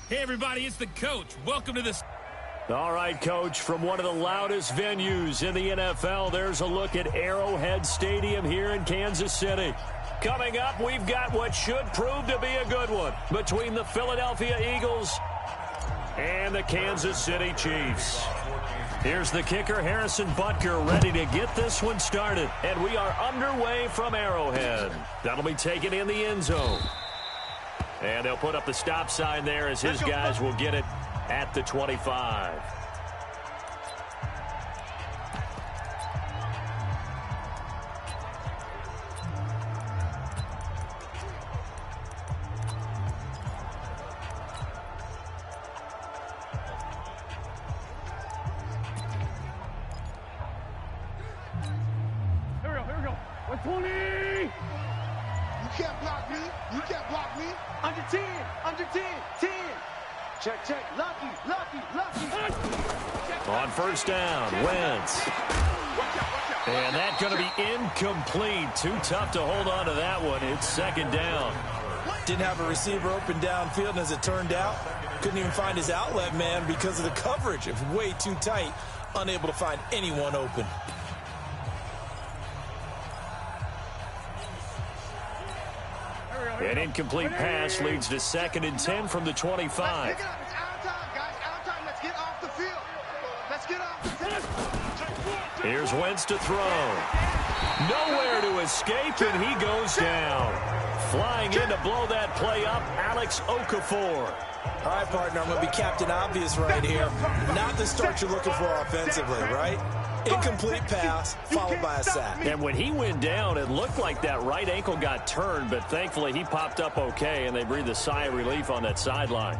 Hey, everybody, it's the coach. Welcome to this. All right, Coach, from one of the loudest venues in the NFL, there's a look at Arrowhead Stadium here in Kansas City. Coming up, we've got what should prove to be a good one between the Philadelphia Eagles and the Kansas City Chiefs. Here's the kicker, Harrison Butker, ready to get this one started. And we are underway from Arrowhead. That'll be taken in the end zone. And they'll put up the stop sign there as his guys will get it at the 25. Here we go. 120! You can't block me. You can't block me. Under 10, 10. Check. Lucky. On first down, Wentz. And that's going to be incomplete. Too tough to hold on to that one. It's second down. Didn't have a receiver open downfield, and as it turned out, couldn't even find his outlet man because of the coverage. It was way too tight, unable to find anyone open. An incomplete pass leads to 2nd and 10 from the 25. Pick it up. It's out of time, guys. Out of time. Let's get off the field. Let's get off the field. Here's Wentz to throw. Nowhere to escape, and he goes down. Flying in to blow that play up, Alex Okafor. All right, partner, I'm going to be Captain Obvious right here. Not the start you're looking for offensively, right? Incomplete pass, followed by a sack. And when he went down, it looked like that right ankle got turned, but thankfully he popped up okay, and they breathed a sigh of relief on that sideline.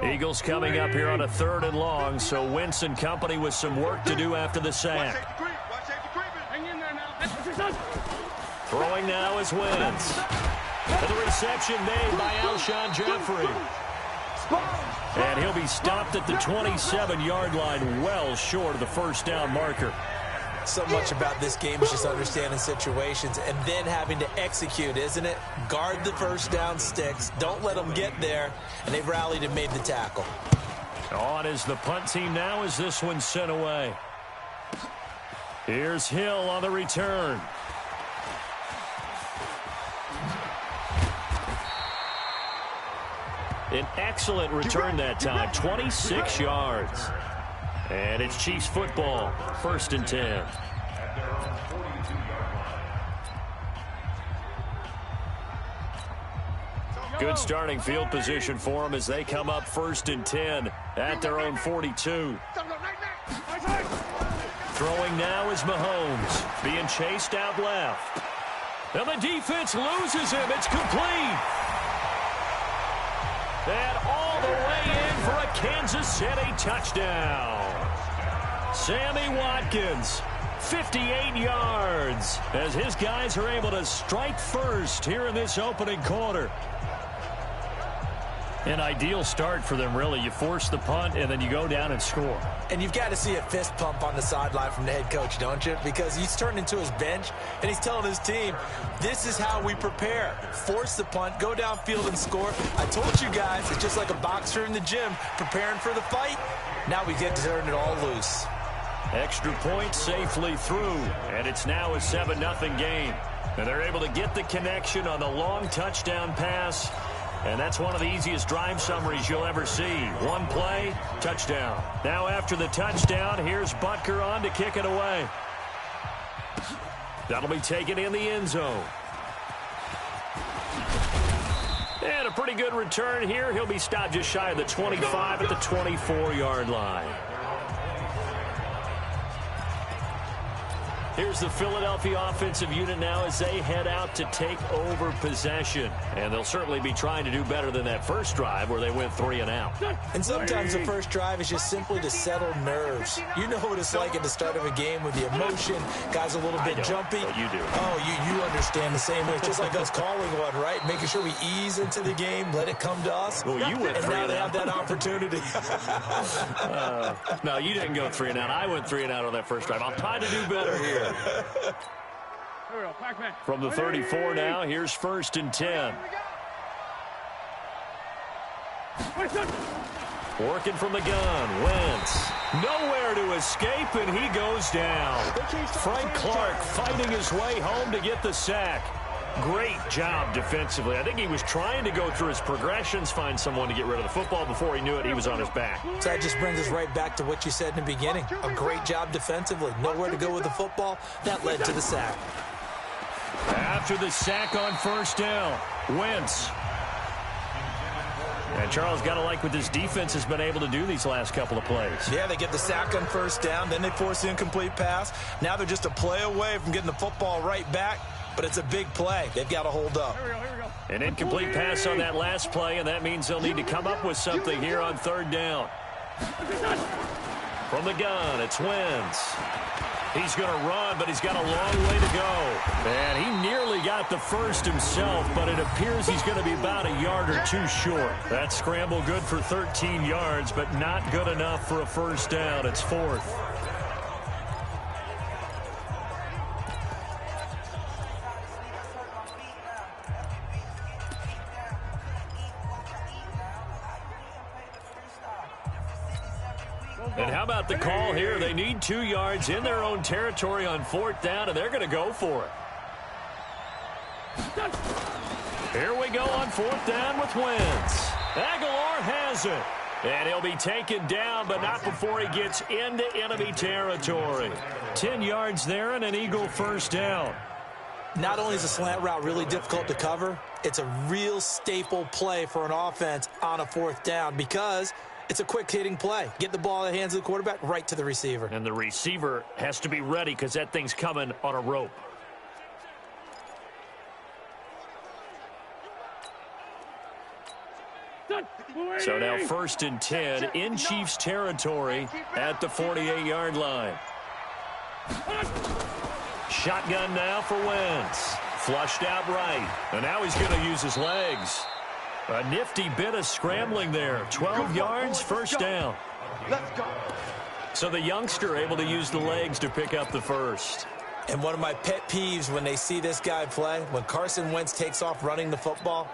Eagles coming up here on a 3rd and long, so Wentz and company with some work to do after the sack. Hang in there now. Throwing now is Wentz. And the reception made by Alshon Jeffrey. And he'll be stopped at the 27-yard line, well short of the first down marker. So much about this game is just understanding situations and then having to execute, isn't it? Guard the first down sticks. Don't let them get there. And they've rallied and made the tackle. On is the punt team now as this one's sent away. Here's Hill on the return. An excellent return that time, 26 yards. And it's Chiefs football, 1st and 10. Good starting field position for them as they come up 1st and 10 at their own 42. Throwing now is Mahomes, being chased out left. And the defense loses him. It's complete. And all the way in for a Kansas City touchdown. Sammy Watkins, 58 yards, as his guys are able to strike first here in this opening quarter. An ideal start for them, really. You force the punt, and then you go down and score. And you've got to see a fist pump on the sideline from the head coach, don't you? Because he's turned into his bench, and he's telling his team, this is how we prepare. Force the punt, go downfield and score. I told you guys, it's just like a boxer in the gym preparing for the fight. Now we get to turn it all loose. Extra point safely through, and it's now a 7-0 game. And they're able to get the connection on the long touchdown pass. And that's one of the easiest drive summaries you'll ever see. One play, touchdown. Now after the touchdown, here's Butker on to kick it away. That'll be taken in the end zone. And a pretty good return here. He'll be stopped just shy of the 25 at the 24-yard line. Here's the Philadelphia offensive unit now as they head out to take over possession. And they'll certainly be trying to do better than that first drive where they went 3 and out. And sometimes the first drive is just simply to settle nerves. You know what it's like at the start of a game with the emotion. Guys a little bit jumpy. But you do. Oh, you understand the same way. It's just like us calling one, right? Making sure we ease into the game, let it come to us. Well, you went 3 and out. And now they have that opportunity. No, you didn't go 3 and out. I went 3 and out on that first drive. I'm trying to do better here. From the 34 now, here's 1st and 10. Working from the gun, Wentz. Nowhere to escape, and he goes down. Frank Clark fighting his way home to get the sack. Great job defensively. I think he was trying to go through his progressions, find someone to get rid of the football. Before he knew it, he was on his back. So that just brings us right back to what you said in the beginning. A great job defensively. Nowhere to go with the football. That led to the sack. After the sack on first down, Wentz. And Charles, got to like what this defense has been able to do these last couple of plays. Yeah, they get the sack on first down, then they force the incomplete pass. Now they're just a play away from getting the football right back, but it's a big play. They've got to hold up. Here we go. An incomplete pass on that last play, and that means they'll need to come up with something here on third down. From the gun, it's Wentz. He's going to run, but he's got a long way to go. And he nearly got the first himself, but it appears he's going to be about a yard or two short. That scramble good for 13 yards, but not good enough for a first down. It's fourth. And how about the call here? They need 2 yards in their own territory on fourth down, and they're going to go for it. Here we go on fourth down with Wentz. Aguilar has it. And he'll be taken down, but not before he gets into enemy territory. 10 yards there and an Eagle first down. Not only is a slant route really difficult to cover, it's a real staple play for an offense on a fourth down because it's a quick-hitting play. Get the ball in the hands of the quarterback right to the receiver. And the receiver has to be ready because that thing's coming on a rope. So now 1st and 10 in Chiefs territory at the 48-yard line. Shotgun now for Wentz. Flushed out right. And now he's going to use his legs. A nifty bit of scrambling there. 12 yards, first down. Let's go. So the youngster able to use the legs to pick up the first. And one of my pet peeves when they see this guy play, when Carson Wentz takes off running the football,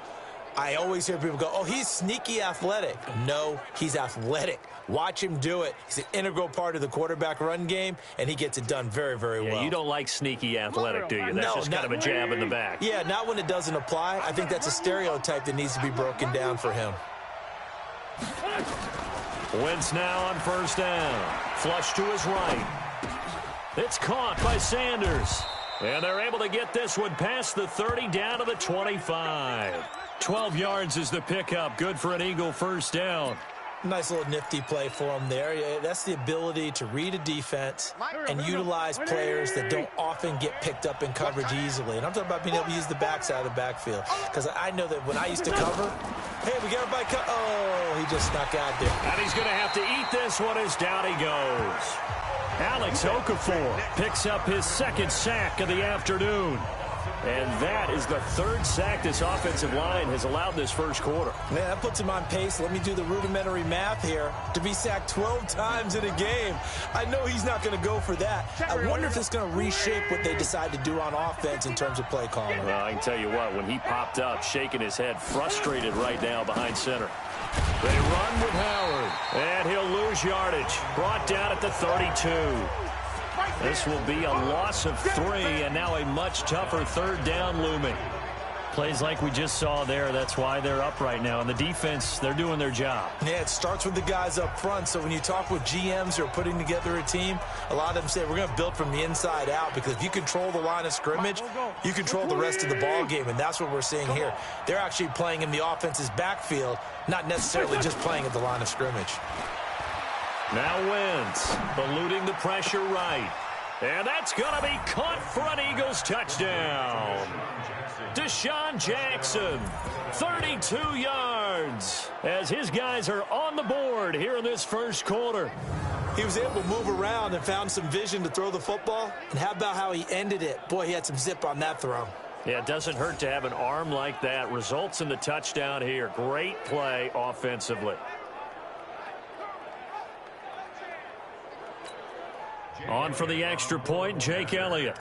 I always hear people go, oh, he's sneaky athletic. No, he's athletic. Watch him do it. He's an integral part of the quarterback run game, and he gets it done very, very well. You don't like sneaky athletic, do you? That's No, just kind of a jab in the back. Yeah, not when it doesn't apply. I think that's a stereotype that needs to be broken down for him. Wentz now on first down. Flush to his right. It's caught by Sanders. And they're able to get this one past the 30 down to the 25. 12 yards is the pickup. Good for an Eagle first down. Nice little nifty play for him there. Yeah, that's the ability to read a defense and utilize players that don't often get picked up in coverage easily. And I'm talking about being able to use the backside of the backfield. Because I know that when I used to cover, hey, we got everybody cut. Oh, he just snuck out there. And he's going to have to eat this one as down he goes. Alex Okafor picks up his second sack of the afternoon. And that is the third sack this offensive line has allowed this first quarter. Man, that puts him on pace. Let me do the rudimentary math here. To be sacked 12 times in a game, I know he's not going to go for that. I wonder if it's going to reshape what they decide to do on offense in terms of play calling. Well, I can tell you what, when he popped up, shaking his head, frustrated right now behind center. They run with Howard, and he'll lose yardage. Brought down at the 32. This will be a loss of 3, and now a much tougher third down looming. Plays like we just saw there, that's why they're up right now. And the defense, they're doing their job. Yeah, it starts with the guys up front. So when you talk with GMs who are putting together a team, a lot of them say we're going to build from the inside out, because if you control the line of scrimmage, you control the rest of the ball game, and that's what we're seeing here. They're actually playing in the offense's backfield, not necessarily just playing at the line of scrimmage. Now Wentz eluding the pressure right. And that's going to be caught for an Eagles touchdown. Deshaun Jackson, 32 yards, as his guys are on the board here in this first quarter. He was able to move around and found some vision to throw the football. And how about how he ended it? Boy, he had some zip on that throw. Yeah, it doesn't hurt to have an arm like that. Results in the touchdown here. Great play offensively. On for the extra point, Jake Elliott.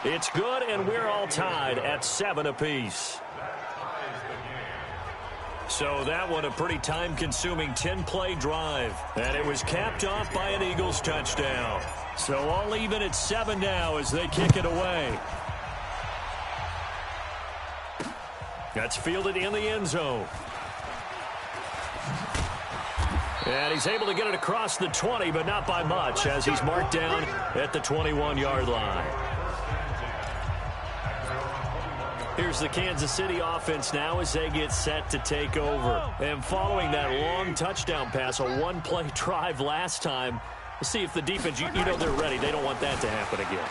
It's good, and we're all tied at 7 apiece. So that one a pretty time-consuming 10-play drive. And it was capped off by an Eagles touchdown. So all even at 7 now as they kick it away. That's fielded in the end zone. And he's able to get it across the 20, but not by much as he's marked down at the 21-yard line. Here's the Kansas City offense now as they get set to take over. And following that long touchdown pass, a one-play drive last time, let's see if the defense, you know they're ready. They don't want that to happen again.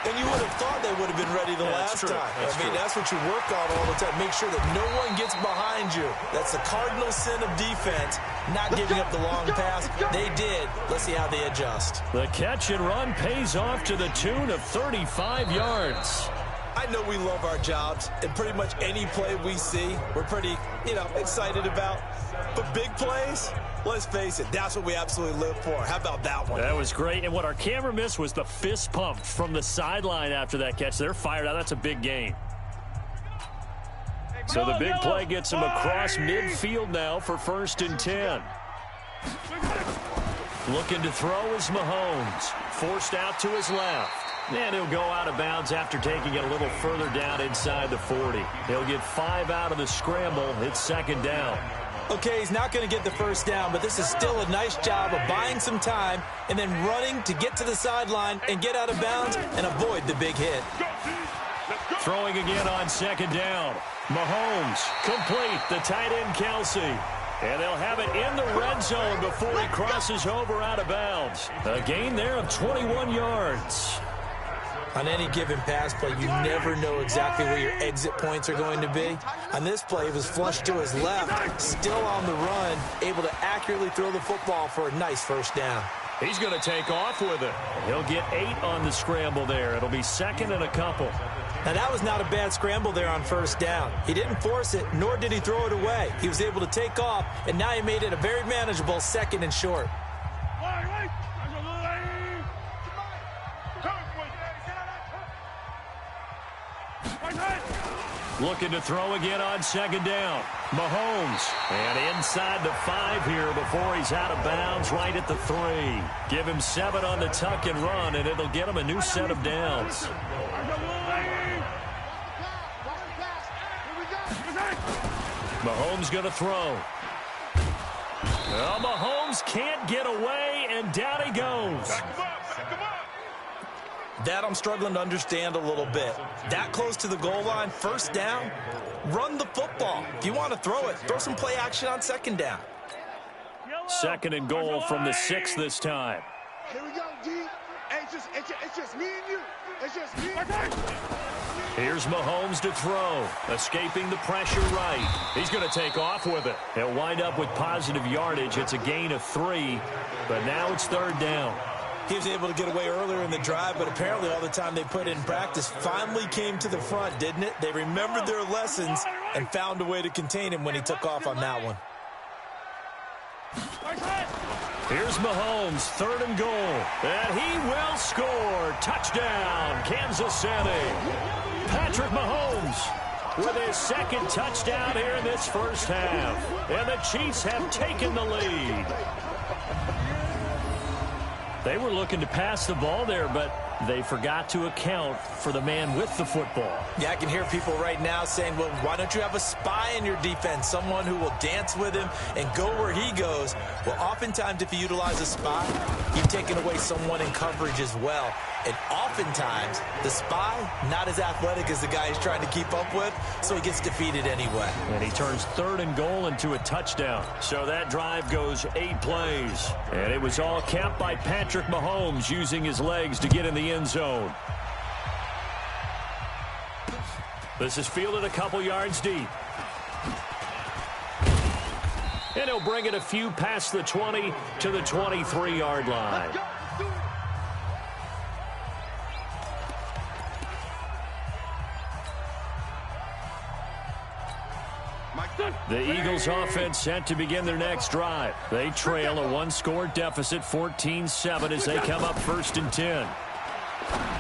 And you would have thought they would have been ready the last time. That's what you work on all the time. Make sure that no one gets behind you. That's the cardinal sin of defense, not giving up the long pass. They did. Let's see how they adjust. The catch and run pays off to the tune of 35 yards. I know we love our jobs, and pretty much any play we see, we're pretty, excited about. But big plays, let's face it, that's what we absolutely live for. How about that one? That was great. And what our camera missed was the fist pump from the sideline after that catch. They're fired out. That's a big gain. So the big play gets him across midfield now for 1st and 10. Looking to throw is Mahomes. Forced out to his left. And he'll go out of bounds after taking it a little further down inside the 40. He'll get 5 out of the scramble. It's 2nd down. Okay, he's not going to get the first down, but this is still a nice job of buying some time and then running to get to the sideline and get out of bounds and avoid the big hit. Throwing again on 2nd down. Mahomes complete. The tight end Kelsey. And they'll have it in the red zone before he crosses over out of bounds. A gain there of 21 yards. On any given pass play, you never know exactly where your exit points are going to be. On this play, it was flushed to his left, still on the run, able to accurately throw the football for a nice first down. He's going to take off with it. He'll get 8 on the scramble there. It'll be 2nd and a couple. Now, that was not a bad scramble there on 1st down. He didn't force it, nor did he throw it away. He was able to take off, and now he made it a very manageable 2nd and short. Looking to throw again on 2nd down. Mahomes. And inside the 5 here before he's out of bounds right at the 3. Give him 7 on the tuck and run, and it'll get him a new set of downs. Mahomes going to throw. Well, Mahomes can't get away, and down he goes. That I'm struggling to understand a little bit. That close to the goal line, 1st down, run the football. If you want to throw it, throw some play action on 2nd down. 2nd and goal from the 6 this time. Here we go, D. It's just me and you. It's just me and you. Here's Mahomes to throw. Escaping the pressure right. He's going to take off with it. He'll wind up with positive yardage. It's a gain of 3, but now it's 3rd down. He was able to get away earlier in the drive, but apparently all the time they put in practice finally came to the front, didn't it? They remembered their lessons and found a way to contain him when he took off on that one. Here's Mahomes, 3rd and goal. And he will score. Touchdown, Kansas City. Patrick Mahomes with his 2nd touchdown here in this 1st half. And the Chiefs have taken the lead. They were looking to pass the ball there, but they forgot to account for the man with the football. Yeah, I can hear people right now saying, well, why don't you have a spy in your defense, someone who will dance with him and go where he goes? Well, oftentimes if you utilize a spy, you've taken away someone in coverage as well. And oftentimes, the spy, not as athletic as the guy he's trying to keep up with, so he gets defeated anyway. And he turns 3rd and goal into a touchdown. So that drive goes 8 plays. And it was all capped by Patrick Mahomes using his legs to get in the end zone. This is fielded a couple yards deep. And he'll bring it a few past the 20 to the 23-yard line. The Eagles offense set to begin their next drive. They trail a 1-score deficit, 14-7, as they come up 1st and 10.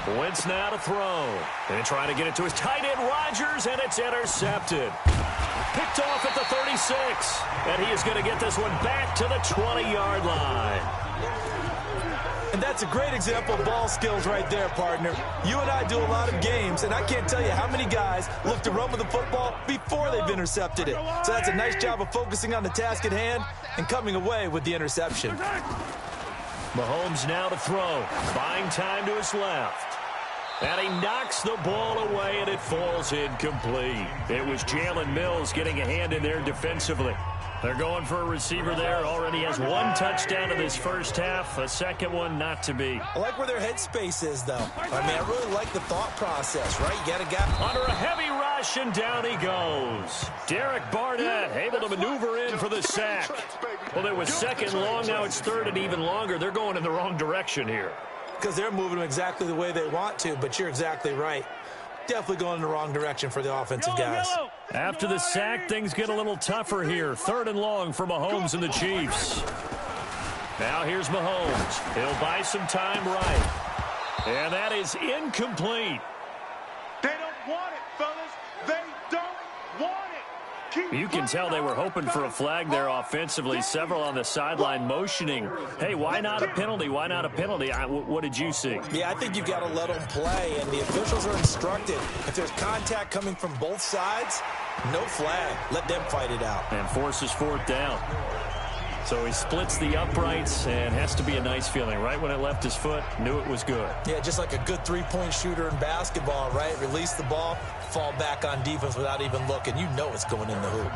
Wentz now to throw. And trying to get it to his tight end, Rodgers, and it's intercepted. Picked off at the 36. And he is going to get this one back to the 20-yard line. And that's a great example of ball skills right there, partner. You and I do a lot of games, and I can't tell you how many guys look to run with the football before they've intercepted it. So that's a nice job of focusing on the task at hand and coming away with the interception. Mahomes now to throw. Buying time to his left. And he knocks the ball away, and it falls incomplete. It was Jalen Mills getting a hand in there defensively. They're going for a receiver there. Already has one touchdown in this first half. A second one not to be. I like where their headspace is, though. I really like the thought process, right? You got a guy under a heavy rush, and down he goes. Derek Barnett able to maneuver in for the sack. Well, it was second long. Now it's third and even longer. They're going in the wrong direction here. Because they're moving them exactly the way they want to, but you're exactly right. Definitely going in the wrong direction for the offensive guys. After the sack, things get a little tougher here. Third and long for Mahomes and the Chiefs. Now here's Mahomes. He'll buy some time right. And that is incomplete. They don't want it, fellas. They don't want it. You can tell they were hoping for a flag there offensively. Several on the sideline motioning. Hey, why not a penalty? Why not a penalty? What did you see? Yeah, I think you've got to let them play, and the officials are instructed. If there's contact coming from both sides, no flag. Let them fight it out. And forces fourth down. So he splits the uprights, and has to be a nice feeling. Right when it left his foot, knew it was good. Yeah, just like a good three-point shooter in basketball, right? Release the ball, fall back on defense without even looking. You know it's going in the hoop.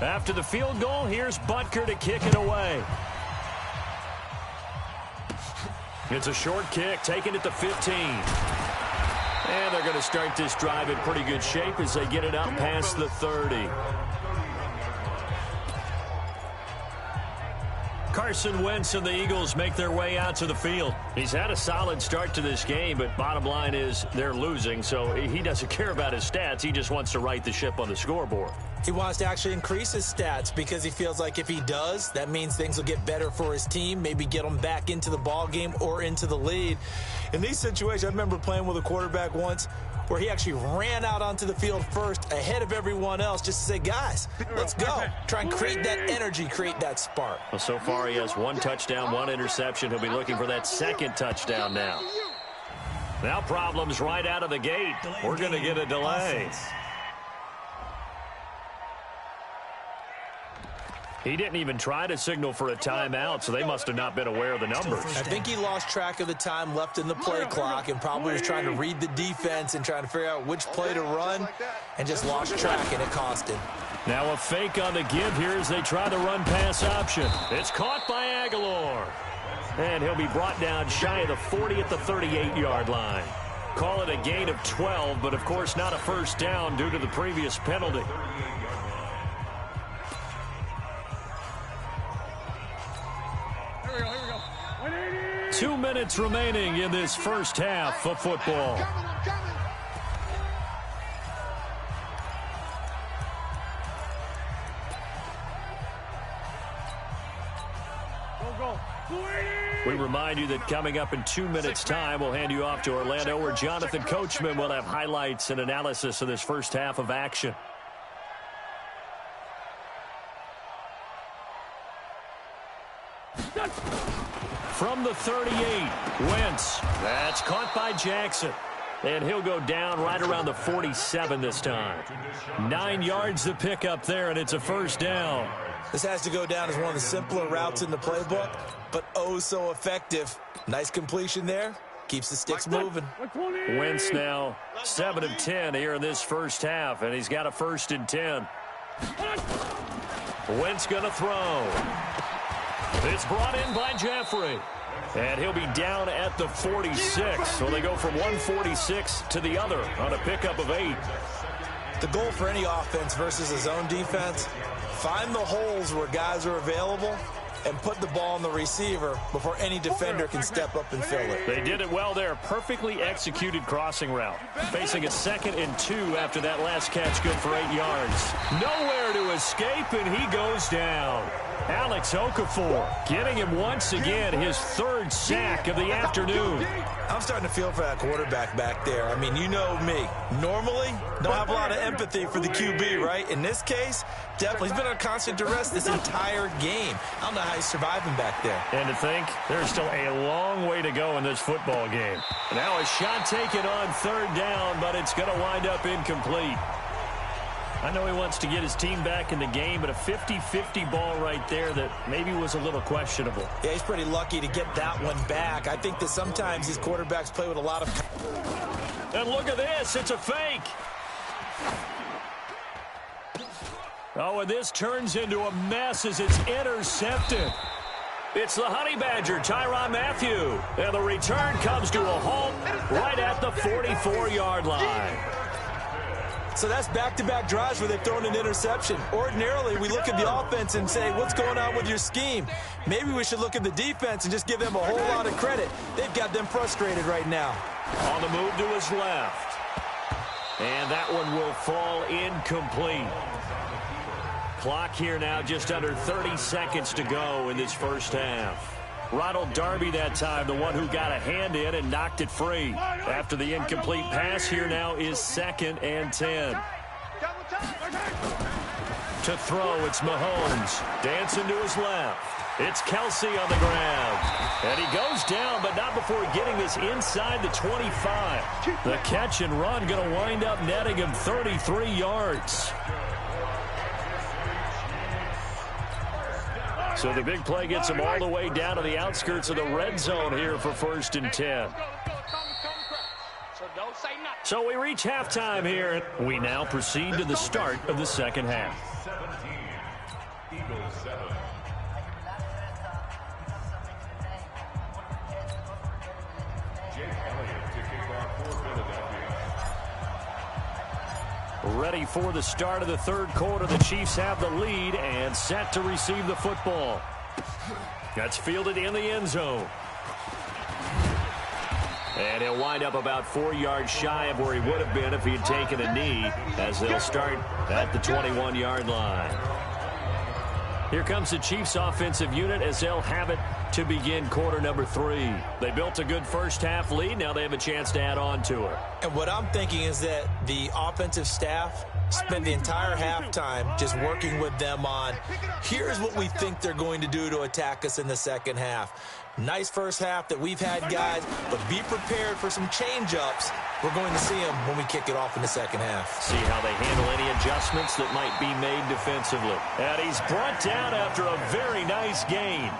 After the field goal, here's Butker to kick it away. It's a short kick, taking it to 15. And they're going to start this drive in pretty good shape as they get it up past the 30. Carson Wentz and the Eagles make their way out to the field. He's had a solid start to this game, but bottom line is they're losing, so he doesn't care about his stats. He just wants to right the ship on the scoreboard. He wants to actually increase his stats because he feels like if he does, that means things will get better for his team, maybe get them back into the ball game or into the lead. In these situations, I remember playing with a quarterback once where he actually ran out onto the field first ahead of everyone else just to say, guys, let's go. Try and create that energy, create that spark. Well, so far he has one touchdown, one interception. He'll be looking for that second touchdown now. Now problems right out of the gate. We're going to get a delay. He didn't even try to signal for a timeout, so they must have not been aware of the numbers. I think he lost track of the time left in the play clock and probably was trying to read the defense and trying to figure out which play to run and just lost track, and it cost him. Now a fake on the give here as they try the run-pass option. It's caught by Aguilar. And he'll be brought down shy of the 40 at the 38-yard line. Call it a gain of 12, but of course not a first down due to the previous penalty. Here we go. 180. 2 minutes remaining in this first half of football. Go. We remind you that coming up in 2 minutes' time, we'll hand you off to Orlando, where Jonathan Coachman will have highlights and analysis of this first half of action. From the 38, Wentz. That's caught by Jackson. And he'll go down right around the 47 this time. 9 yards to pick up there, and it's a first down. This has to go down as one of the simpler routes in the playbook, but oh so effective. Nice completion there. Keeps the sticks moving. Wentz now 7 of 10 here in this first half, and he's got a 1st and 10. Wentz going to throw. It's brought in by Jeffrey. And he'll be down at the 46. So they go from 146 to the other on a pickup of 8. The goal for any offense versus a zone defense, find the holes where guys are available and put the ball on the receiver before any defender can step up and fill it. They did it well there. Perfectly executed crossing route. Facing a 2nd and 2 after that last catch, good for 8 yards. Nowhere to escape, and he goes down. Alex Okafor getting him once again, his 3rd sack of the afternoon. I'm starting to feel for that quarterback back there. I mean, you know me. Normally, don't have a lot of empathy for the QB, right? In this case, definitely. He's been on constant duress this entire game. I don't know how he's surviving back there. And to think, there's still a long way to go in this football game. Now a shot taken on 3rd down, but it's going to wind up incomplete. I know he wants to get his team back in the game, but a 50-50 ball right there that maybe was a little questionable. Yeah, he's pretty lucky to get that one back. I think that sometimes these quarterbacks play with a lot of... And look at this. It's a fake. Oh, and this turns into a mess as it's intercepted. It's the Honey Badger, Tyrann Mathieu. And the return comes to a halt right at the 44-yard line. So that's back-to-back drives where they've thrown an interception. Ordinarily, we look at the offense and say, what's going on with your scheme? Maybe we should look at the defense and just give them a whole lot of credit. They've got them frustrated right now. On the move to his left. And that one will fall incomplete. Clock here now, just under 30 seconds to go in this first half. Ronald Darby that time, the one who got a hand in and knocked it free. After the incomplete pass, here now is 2nd and 10. To throw, it's Mahomes. Dancing to his left. It's Kelsey on the ground. And he goes down, but not before getting this inside the 25. The catch and run going to wind up netting him 33 yards. So the big play gets him all the way down to the outskirts of the red zone here for 1st and 10. So we reach halftime here. We now proceed to the start of the second half. 17, Eagles 7. Jake Elliott to kick off for Philadelphia. Ready for the start of the 3rd quarter. The Chiefs have the lead and set to receive the football. That's fielded in the end zone. And he'll wind up about 4 yards shy of where he would have been if he had taken a knee, as they'll start at the 21-yard line. Here comes the Chiefs offensive unit as they'll have it to begin quarter number 3. They built a good first half lead. Now they have a chance to add on to it. And what I'm thinking is that the offensive staff spent the entire halftime just working with them on, here's what we think they're going to do to attack us in the second half. Nice first half that we've had, guys, but be prepared for some change-ups. We're going to see them when we kick it off in the second half. See how they handle any adjustments that might be made defensively. And he's brought down after a very nice gain.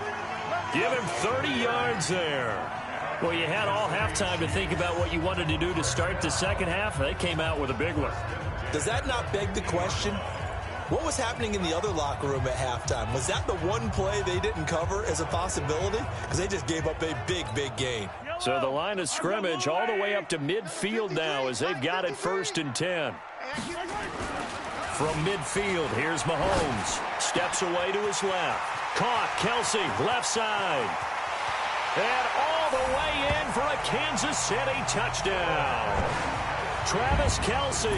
Give him 30 yards there. Well, you had all halftime to think about what you wanted to do to start the second half. They came out with a big one. Does that not beg the question? What was happening in the other locker room at halftime? Was that the one play they didn't cover as a possibility? Because they just gave up a big, big gain. So the line of scrimmage all the way up to midfield now as they've got it 1st and 10. From midfield, here's Mahomes. Steps away to his left. Caught, Kelsey, left side. And all the way in for a Kansas City touchdown. Travis Kelsey,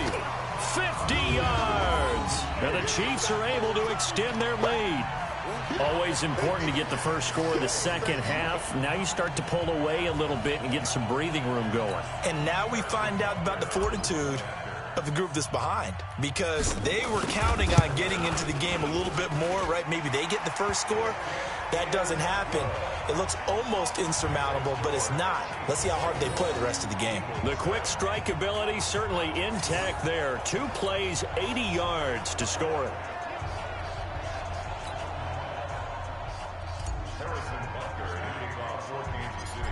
50 yards. And the Chiefs are able to extend their lead. Always important to get the first score of the second half. Now you start to pull away a little bit and get some breathing room going. And now we find out about the fortitude of the group that's behind, because they were counting on getting into the game a little bit more, right? Maybe they get the first score. That doesn't happen. It looks almost insurmountable, but it's not. Let's see how hard they play the rest of the game. The quick strike ability certainly intact there. 2 plays, 80 yards to score it.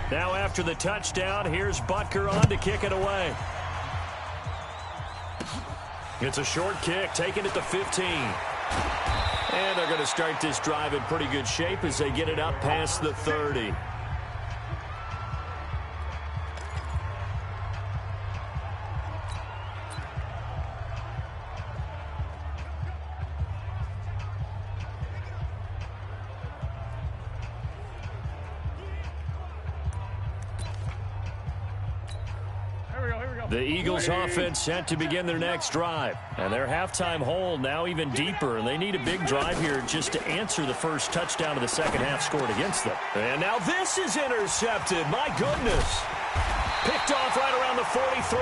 Now after the touchdown, here's Butker on to kick it away. It's a short kick, taken at the 15. And they're going to start this drive in pretty good shape as they get it up past the 30. The Eagles offense set to begin their next drive. And their halftime hole now even deeper. And they need a big drive here just to answer the first touchdown of the second half scored against them. And now this is intercepted. My goodness. Picked off right around the 43.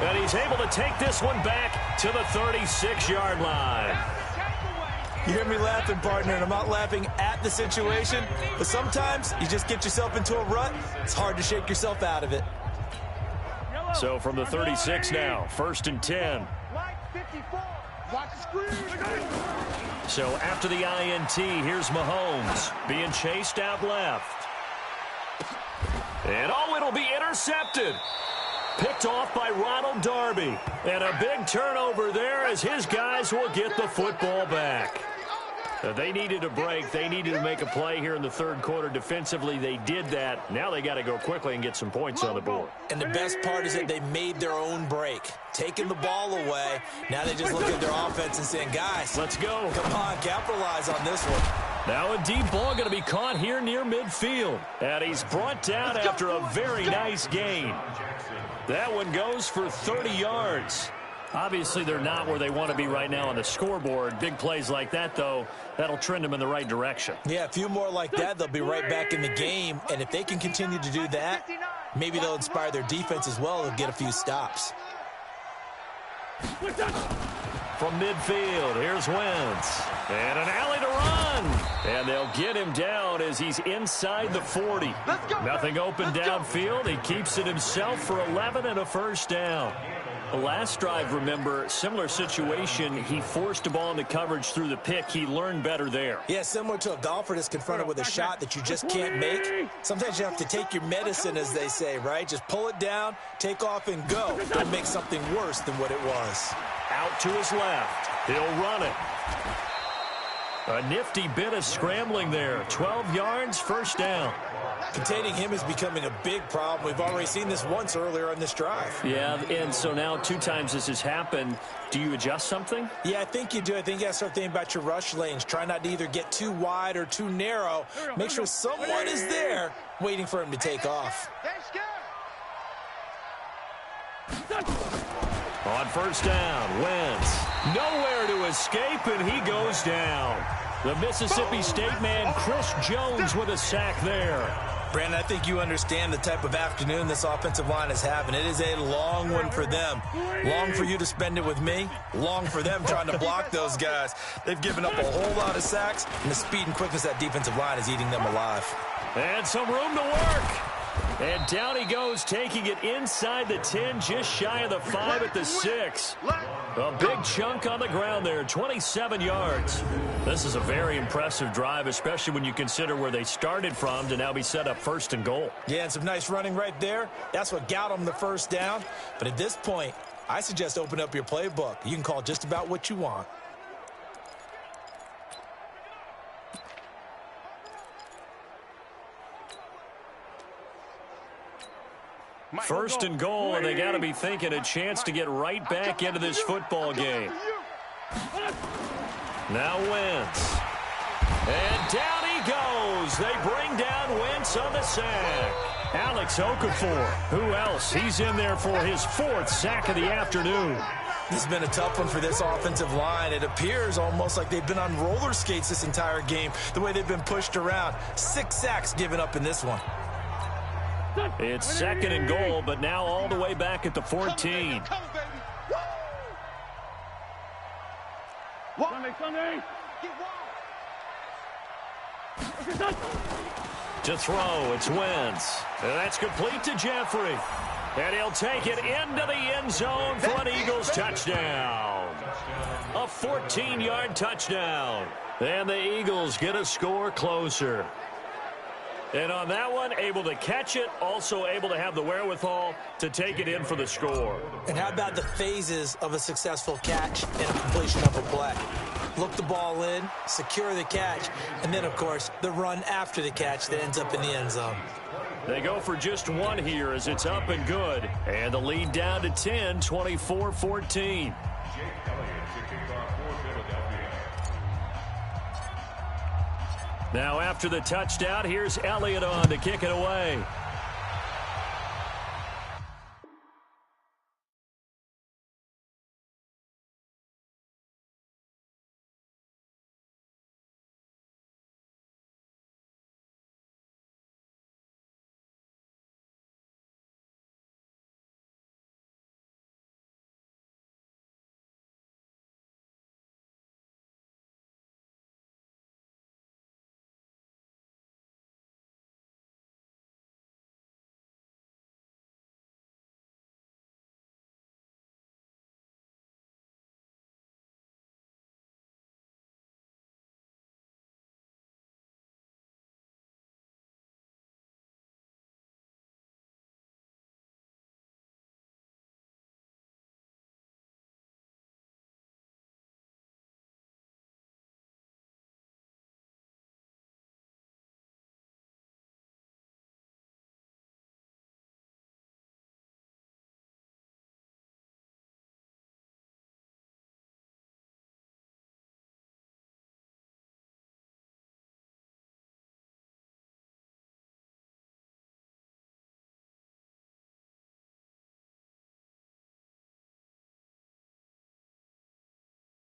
And he's able to take this one back to the 36-yard line. You hear me laughing, partner, and I'm not laughing at the situation. But sometimes you just get yourself into a rut. It's hard to shake yourself out of it. So from the 36 now, 1st and 10. So after the INT, here's Mahomes being chased out left. And it'll be intercepted. Picked off by Ronald Darby. And a big turnover there as his guys will get the football back. They needed a break. They needed to make a play here in the third quarter defensively. They did that. Now they got to go quickly and get some points on the board. And the best part is that they made their own break. Taking the ball away. Now they just look at their offense and saying, guys, let's go. Come on, capitalize on this one. Now a deep ball going to be caught here near midfield. And he's brought down after a very nice gain. That one goes for 30 yards. Obviously, they're not where they want to be right now on the scoreboard. Big plays like that, though, that'll trend them in the right direction. Yeah, a few more like that, they'll be right back in the game. And if they can continue to do that, maybe they'll inspire their defense as well and get a few stops. From midfield, here's Wentz. And an alley to run. And they'll get him down as he's inside the 40. Nothing open downfield. He keeps it himself for 11 and a first down. The last drive, remember, similar situation. He forced a ball into coverage through the pick. He learned better there. Yeah, similar to a golfer that's confronted with a shot that you just can't make. Sometimes you have to take your medicine, as they say, right? Just pull it down, take off, and go. Don't make something worse than what it was. Out to his left. He'll run it. A nifty bit of scrambling there. 12 yards, first down. Containing him is becoming a big problem. We've already seen this once earlier on this drive. Yeah, and so now 2 times this has happened. Do you adjust something? Yeah, I think you do. I think you got to start thinking about your rush lanes. Try not to either get too wide or too narrow. Make sure someone is there waiting for him to take off. On first down, Wentz. Nowhere to escape, and he goes down. The Mississippi State man, Chris Jones, with a sack there. Brandon, I think you understand the type of afternoon this offensive line is having. It is a long one for them. Long for you to spend it with me. Long for them trying to block those guys. They've given up a whole lot of sacks, and the speed and quickness of that defensive line is eating them alive. And some room to work. And down he goes, taking it inside the 10, just shy of the 5 at the 6. A big chunk on the ground there, 27 yards. This is a very impressive drive, especially when you consider where they started from to now be set up 1st and goal. Yeah, and some nice running right there. That's what got them the first down. But at this point, I suggest open up your playbook. You can call just about what you want. First and goal, and they got to be thinking a chance to get right back into this football game. Now Wentz. And down he goes. They bring down Wentz on the sack. Alex Okafor. Who else? He's in there for his 4th sack of the afternoon. This has been a tough one for this offensive line. It appears almost like they've been on roller skates this entire game, the way they've been pushed around. 6 sacks given up in this one. It's 2nd and goal, but now all the way back at the 14. Sunday. To throw, it's Wentz. And that's complete to Jeffrey. And he'll take it into the end zone for an Eagles touchdown. A 14-yard touchdown. And the Eagles get a score closer. And on that one, able to catch it, also able to have the wherewithal to take it in for the score. And how about the phases of a successful catch and a completion of a play? Look the ball in, secure the catch, and then, of course, the run after the catch that ends up in the end zone. They go for just one here as it's up and good. And the lead down to 10, 24-14. Now after the touchdown, here's Elliott on to kick it away.